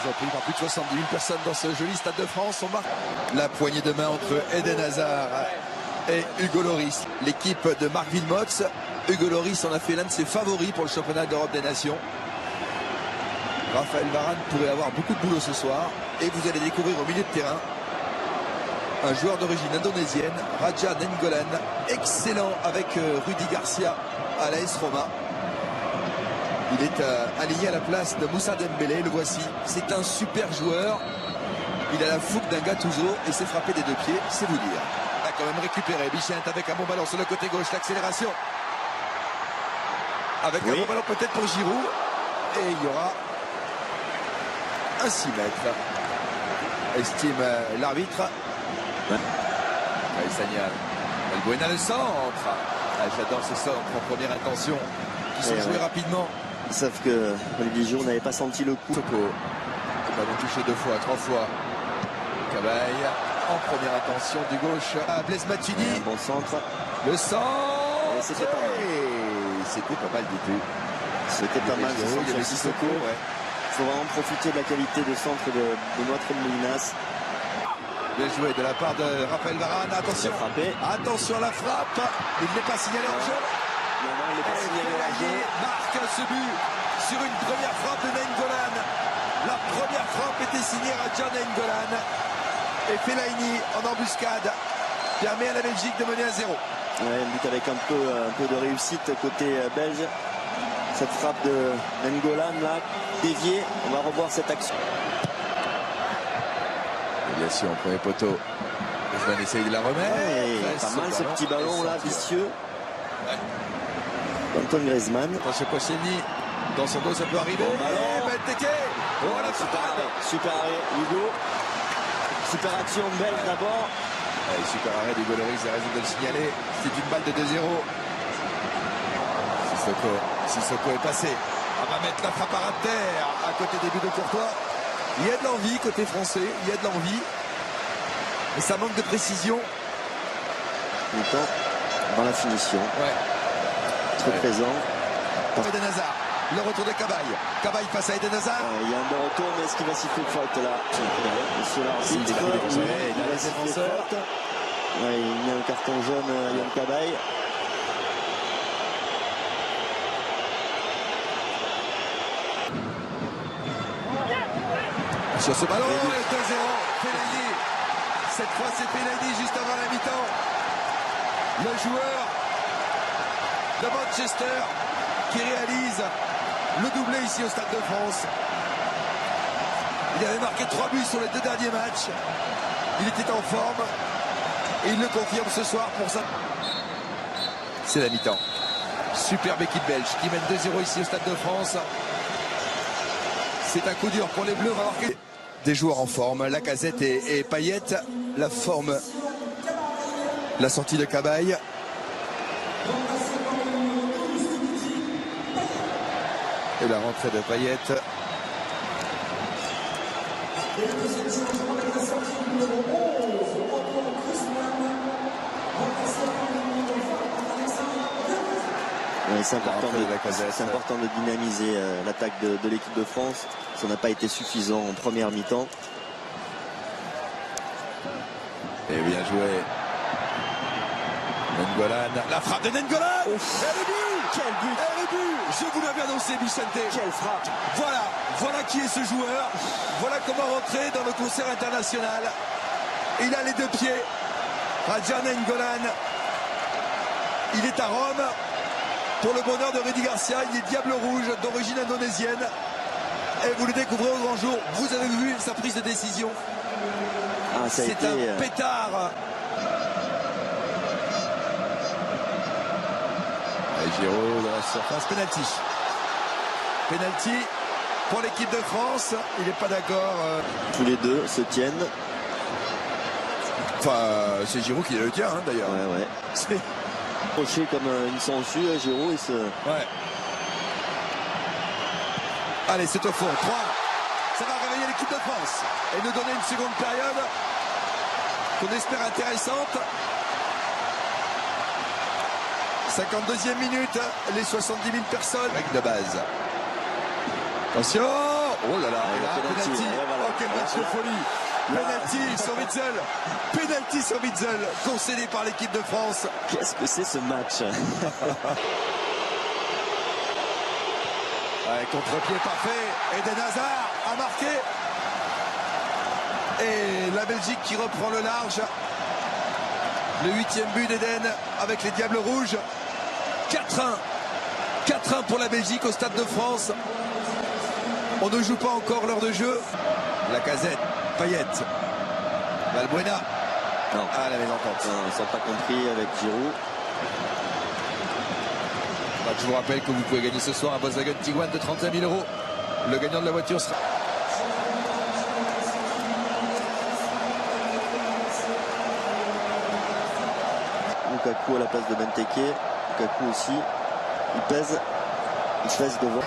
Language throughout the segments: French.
Ils ont pris par plus de 70 000 personnes dans ce joli Stade de France. On marque la poignée de main entre Eden Hazard et Hugo Lloris. L'équipe de Marc Wilmots. Hugo Lloris en a fait l'un de ses favoris pour le championnat d'Europe des Nations. Raphaël Varane pourrait avoir beaucoup de boulot ce soir. Et vous allez découvrir au milieu de terrain un joueur d'origine indonésienne, Raja Nainggolan, excellent avec Rudy Garcia à l'AS Roma. Il est aligné à la place de Moussa Dembélé, le voici. C'est un super joueur. Il a la fougue d'un Gattuso et s'est frappé des deux pieds, c'est vous dire. Il a quand même récupéré Bichent avec un bon ballon sur le côté gauche, l'accélération. Avec un bon ballon peut-être pour Giroud. Et il y aura un 6 mètres. Estime l'arbitre. Sagnal. Valbuena le centre. J'adore ce centre en première intention qui sont joués rapidement. Sauf que Olivier Giroud n'avait pas senti le coup. Soko. Le ballon touché 2 fois, 3 fois. Cabaye en première intention du gauche à Blaise Matuidi. Un bon centre. Le centre. C'était pas mal. C'était pas mal du tout. C'était pas mal. Il y avait Sissoko. Il faut vraiment profiter de la qualité de centre de Notre Molinas. Bien joué de la part de Raphaël Varane. Attention. Attention à la frappe. Il n'est pas signalé en jeu. Non, il n'est pas signalé en jeu. Marque ce but sur une première frappe de Nainggolan. La première frappe était signée Raja Nainggolan. Et Fellaini en embuscade permet à la Belgique de mener à 0. Ouais, but avec un peu de réussite côté belge. Cette frappe de Nainggolan là, déviée. On va revoir cette action. Déviation, premier poteau. Griezmann essaye de la remettre. Pas mal ce petit ballon là, vicieux. Antoine Griezmann. Attention Koscielny. Dans son dos, ça peut arriver. Benteke. Voilà, super arrêt, Hugo. Super action belge d'abord. Super arrêt d'Hugo Lloris, il a raison de le signaler. C'est une balle de 2-0. Sissoko est passé. On va mettre la frappe à ras de terre à côté des buts de Courtois. Il y a de l'envie côté français, il y a de l'envie. Mais ça manque de précision. Longtemps dans la finition. Très présent. Eden Hazard, le retour de Cabaye. Cabaye face à Eden Hazard. Il y a un bon retour, mais est-ce qu'il va siffler faute là? Il va siffler faute. Il met un carton jaune à Yann Cabaye. Sur ce ballon, 2-0, Fellaini. Cette fois, c'est Fellaini juste avant la mi-temps. Le joueur de Manchester qui réalise le doublé ici au Stade de France. Il avait marqué 3 buts sur les 2 derniers matchs. Il était en forme et il le confirme ce soir pour ça. C'est la mi-temps. Superbe équipe belge qui mène 2-0 ici au Stade de France. C'est un coup dur pour les Bleus. On va marquer des joueurs en forme. Lacazette et Payet. La forme. La sortie de Cabaye. Et la rentrée de Payet. C'est important de dynamiser l'attaque de l'équipe de France. Ça n'a pas été suffisant en première mi-temps. Et bien joué. Nainggolan. La frappe de Nainggolan. Et le but. Quel but. Et le but. Je vous l'avais annoncé, Bichente. Quelle frappe. Voilà qui est ce joueur. Voilà comment rentrer dans le concert international. Il a les 2 pieds. Raja Nainggolan. Il est à Rome. Pour le bonheur de Rudy Garcia, il est Diable Rouge d'origine indonésienne. Et vous le découvrez au grand jour. Vous avez vu sa prise de décision. C'est un pétard. Et Giroud dans la surface. Penalty. Penalty pour l'équipe de France. Il n'est pas d'accord. Tous les deux se tiennent. Enfin, c'est Giroud qui le tient d'ailleurs. Ouais. Croché comme une sangsue, Giroud. Allez, c'est au fond. 3. Ça va réveiller l'équipe de France et nous donner une seconde période qu'on espère intéressante. 52e minute, les 70 000 personnes. Règle de base. Attention. Oh là là, et là, penalty. voilà. Oh, quel match de folie. Penalty sur Witzel. Penalty sur Witzel, concédé par l'équipe de France. Qu'est-ce que c'est ce match? Ouais, contre-pied parfait. Eden Hazard a marqué. Et la Belgique qui reprend le large. Le 8e but d'Eden avec les Diables Rouges. 4-1. 4-1 pour la Belgique au Stade de France. On ne joue pas encore l'heure de jeu. Lacazette, Payet, Valbuena. Non. Ah, la mésentente. Non, ils ne sont pas compris avec Giroud. Bah, je vous rappelle que vous pouvez gagner ce soir un Volkswagen Tiguan de 35 000 €. Le gagnant de la voiture sera... Lukaku à la place de Benteke. Lukaku aussi. Il pèse devant.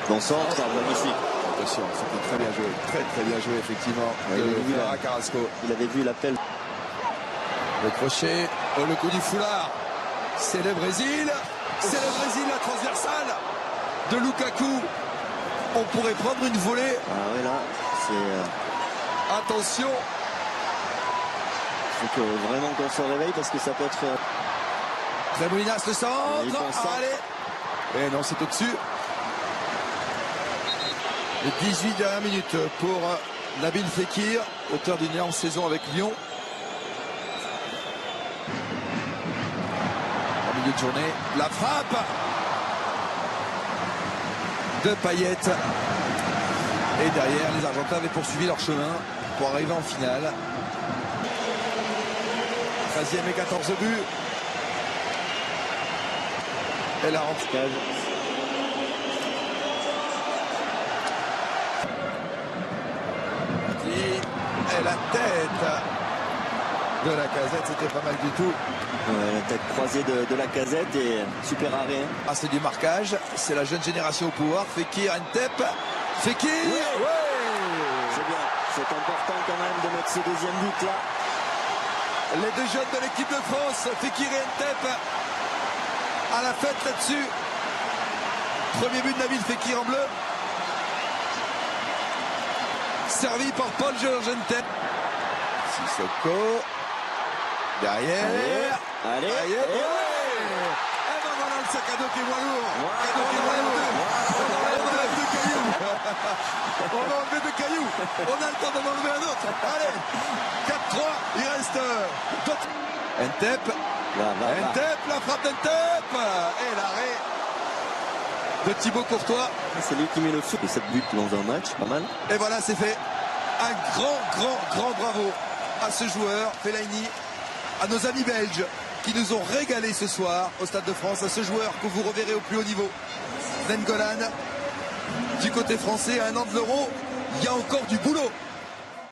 Bon centre, magnifique. Attention, c'était très bien joué. Très bien joué, effectivement. Ouais, Carrasco. Il avait vu l'appel. Le crochet. Oh, le coup du foulard. C'est le Brésil. C'est le Brésil, la transversale de Lukaku. On pourrait prendre une volée. Ah ouais, là, c'est... Attention. Il faut que vraiment qu'on se réveille parce que ça peut être... Tremolinas le centre. Allez. Et non, c'est au-dessus. Les 18 dernières minutes pour Nabil Fekir, auteur d'une énorme saison avec Lyon. En milieu de journée, la frappe de Payet. Et derrière, les Argentins avaient poursuivi leur chemin pour arriver en finale. 13e et 14 buts. Et la rentrée. Et la tête de Lacazette, c'était pas mal du tout. Ouais, la tête croisée de Lacazette et super arrêt. Ah, c'est du marquage, c'est la jeune génération au pouvoir. Fekir, Ntep, Fekir, C'est bien, c'est important quand même de mettre ce deuxième but là. Les deux jeunes de l'équipe de France, Fekir et Ntep, à la fête là-dessus. Premier but de Nabil Fekir en bleu. Servi par Paul-Georges Ntep. Sissoko. Derrière. Allez. Et ben voilà le sac à dos qui est moins lourd. On enlève deux cailloux. On va enlever deux cailloux. On a le temps d'en enlever un autre. Allez. 4-3. Il reste d'autres. Ntep. Ntep, la frappe d'Ntep. Et l'arrêt de Thibaut Courtois. C'est lui qui met le feu. Et 7 buts dans un match, pas mal. Et voilà, c'est fait. Un grand bravo à ce joueur, Fellaini, à nos amis belges qui nous ont régalé ce soir au Stade de France, à ce joueur que vous reverrez au plus haut niveau. Nainggolan, du côté français, à un an de l'Euro, il y a encore du boulot.